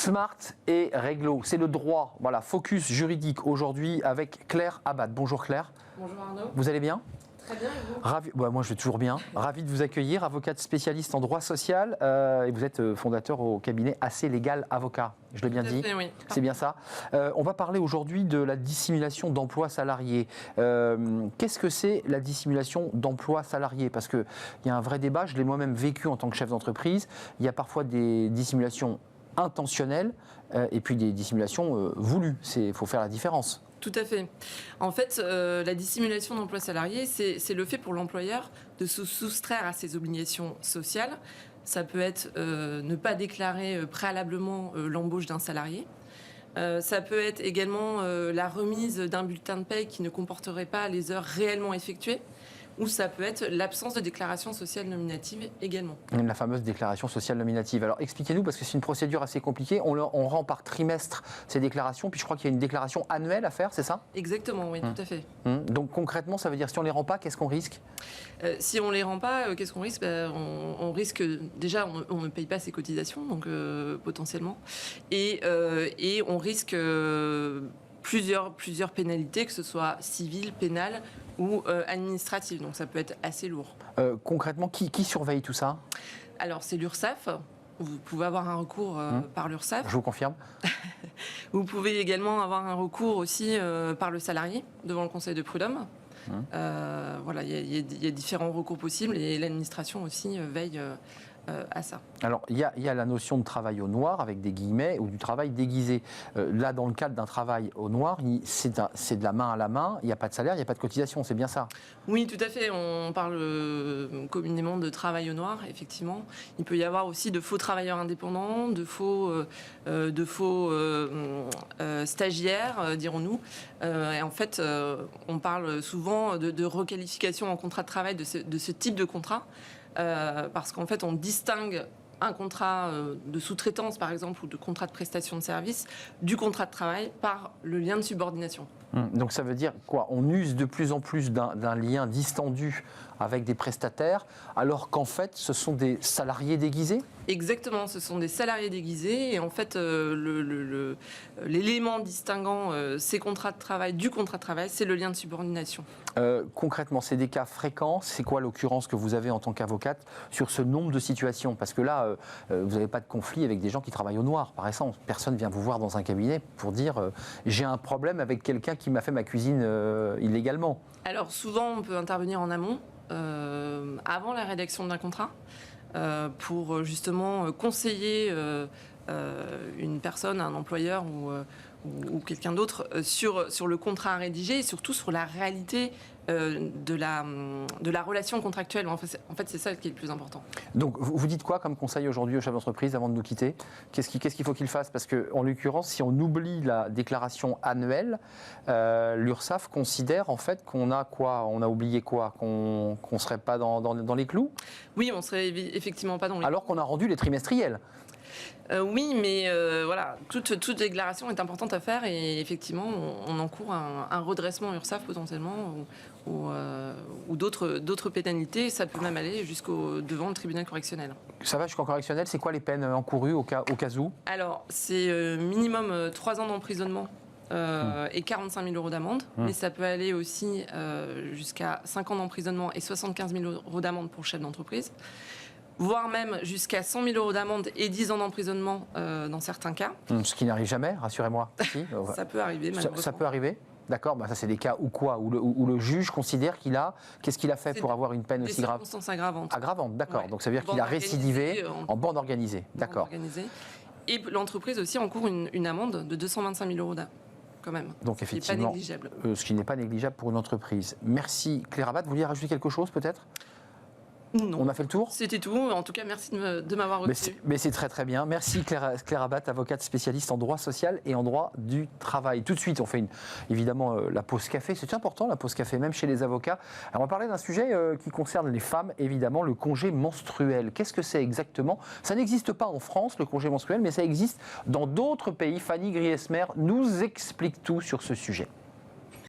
Smart et réglo, c'est le droit. Voilà, focus juridique aujourd'hui avec Claire Abad. Bonjour Claire. Bonjour Arnaud. Vous allez bien ? Très bien, et vous ? Ravi, moi je vais toujours bien. Ravi de vous accueillir, avocate spécialiste en droit social et vous êtes fondateur au cabinet AC Légal Avocat. Je l'ai bien dit ? Oui. C'est bien ça. On va parler aujourd'hui de la dissimulation d'emploi salarié. Qu'est-ce que c'est la dissimulation d'emploi salarié ? Parce qu'il y a un vrai débat, je l'ai moi-même vécu en tant que chef d'entreprise. Il y a parfois des dissimulations intentionnelles et puis des dissimulations voulues. Il faut faire la différence. Tout à fait. En fait, la dissimulation d'emploi salarié, c'est le fait pour l'employeur de se soustraire à ses obligations sociales. Ça peut être ne pas déclarer préalablement l'embauche d'un salarié. Ça peut être également la remise d'un bulletin de paie qui ne comporterait pas les heures réellement effectuées. Ou ça peut être l'absence de déclaration sociale nominative également. La fameuse déclaration sociale nominative. Alors expliquez-nous, parce que c'est une procédure assez compliquée. On rend par trimestre ces déclarations, puis je crois qu'il y a une déclaration annuelle à faire, c'est ça ? Exactement, oui, tout à fait. Donc concrètement, ça veut dire si on ne les rend pas, qu'est-ce qu'on risque ? Si on ne les rend pas, qu'est-ce qu'on risque ? On risque, déjà, on ne paye pas ses cotisations, donc potentiellement. Et on risque plusieurs pénalités, que ce soit civiles, pénales ou administratives. Donc ça peut être assez lourd. Concrètement, qui surveille tout ça ? Alors c'est l'URSSAF. Vous pouvez avoir un recours par l'URSSAF. Je vous confirme. Vous pouvez également avoir un recours aussi par le salarié devant le Conseil de prud'homme. Voilà, il y a différents recours possibles et l'administration aussi veille à ça. Alors, il y a la notion de travail au noir, avec des guillemets, ou du travail déguisé. Là, dans le cadre d'un travail au noir, c'est de la main à la main, il n'y a pas de salaire, il n'y a pas de cotisation, c'est bien ça ? Oui, tout à fait. On parle communément de travail au noir, effectivement. Il peut y avoir aussi de faux travailleurs indépendants, de faux stagiaires, dirons-nous. Et en fait, on parle souvent de requalification en contrat de travail de ce type de contrat. Parce qu'en fait, on distingue un contrat de sous-traitance, par exemple, ou de contrat de prestation de service, du contrat de travail par le lien de subordination. Donc ça veut dire quoi ? On use de plus en plus d'un lien distendu avec des prestataires, alors qu'en fait, ce sont des salariés déguisés ? Exactement, ce sont des salariés déguisés. Et en fait, l'élément distinguant ces contrats de travail du contrat de travail, c'est le lien de subordination. Concrètement, c'est des cas fréquents. C'est quoi l'occurrence que vous avez en tant qu'avocate sur ce nombre de situations ? Parce que là, vous n'avez pas de conflit avec des gens qui travaillent au noir, par exemple. Personne ne vient vous voir dans un cabinet pour dire j'ai un problème avec quelqu'un qui m'a fait ma cuisine illégalement. Alors souvent, on peut intervenir en amont, avant la rédaction d'un contrat, pour justement conseiller une personne, un employeur ou quelqu'un d'autre sur le contrat à rédiger et surtout sur la réalité de la relation contractuelle. En fait, c'est ça qui est le plus important. Donc, vous dites quoi comme conseil aujourd'hui au chef d'entreprise avant de nous quitter ? Qu'est-ce qu'il faut qu'il fasse ? Parce qu'en l'occurrence, si on oublie la déclaration annuelle, l'URSSAF considère en fait qu'on a quoi ? On a oublié quoi ? Qu'on ne serait pas dans les clous ? Oui, on serait effectivement pas dans les clous. Alors qu'on a rendu les trimestriels. Oui, mais voilà, toute déclaration est importante à faire et effectivement, on encourt un redressement URSSAF potentiellement ou d'autres pénalités. Ça peut même aller devant le tribunal correctionnel. Ça va jusqu'en correctionnel ? C'est quoi les peines encourues au cas où ? Alors, c'est minimum 3 ans d'emprisonnement et 45 000 euros d'amende. Mais ça peut aller aussi jusqu'à 5 ans d'emprisonnement et 75 000 euros d'amende pour chef d'entreprise. Voire même jusqu'à 100 000 euros d'amende et 10 ans d'emprisonnement dans certains cas. Ce qui n'arrive jamais, rassurez-moi. Si, ça peut arriver, malheureusement. Ça peut arriver ? D'accord, ça c'est des cas où le juge considère qu'est-ce qu'il a fait pour avoir une peine aussi grave ? Des circonstances aggravantes. Aggravantes, d'accord. Ouais. Donc ça veut dire qu'il a récidivé en bande organisée. D'accord. Et l'entreprise aussi encourt une amende de 225 000 euros quand même. Donc effectivement, ce qui n'est pas négligeable pour une entreprise. Merci Claire Abad. Vous vouliez rajouter quelque chose peut-être ? Non. On a fait le tour ? C'était tout. En tout cas, merci de m'avoir reçu. Mais c'est très très bien. Merci Claire Abad, avocate spécialiste en droit social et en droit du travail. Tout de suite, on fait évidemment la pause café. C'est important la pause café, même chez les avocats. Alors, on va parler d'un sujet qui concerne les femmes, évidemment, le congé menstruel. Qu'est-ce que c'est exactement ? Ça n'existe pas en France, le congé menstruel, mais ça existe dans d'autres pays. Fanny Griesmer nous explique tout sur ce sujet.